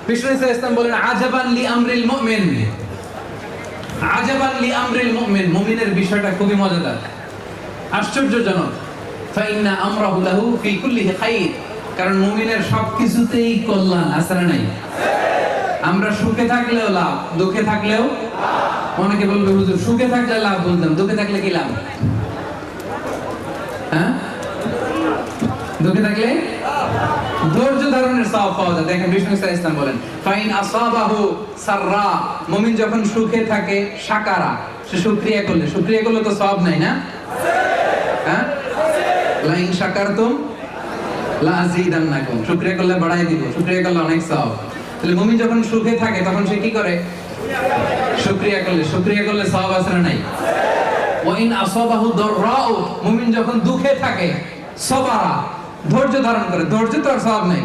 বিষ্ণু ইসলাম বলেন আজাবান লি আমরিল মুমিন, আজাবান লি আমরিল মুমিন, মুমিনের বিষয়টা খুবই মজাদার, আশ্চর্যজনক। ফাইন্না আমরাহু লাহু ফি কুল্লিহি খাইর, কারণ মুমিনের সবকিছুতেই কল্যাণ আছে না নাই? আমরা সুখে থাকলেও লাভ, দুঃখে থাকলেও লাভ। অনেকে বলবে হুজুর সুখে থাকলে লাভ বলতাম, দুঃখে থাকলে কি লাভ? হ্যাঁ, দুঃখে থাকলে ধৈর্য ধারণের সওয়াব পাওয়া যায়। দেখেন বিষ্ণু ইসলাম বলেন ফাইন আসাবাহু সাররা, মুমিন যখন সুখে থাকে শাকারা, সে শুকরিয়া করলে, শুকরিয়া করলে তো সওয়াব নাই না? হ্যাঁ, লা ইন শাকারতুম লা আযীদান্নাকুম, শুকরিয়া করলে বাড়াই দিব, শুকরিয়া করলে অনেক সওয়াব। তাহলে মুমিন যখন সুখে থাকে তখন সে কি করে? শুকরিয়া করলে, শুকরিয়া করলে সওয়াব আছে না নাই? ওয়া ইন আসাবাহু দাররাউ, মুমিন যখন দুঃখে থাকে সবারা, ধৈর্য ধারণ করে, ধৈর্য তো আর সওয়াব নাই।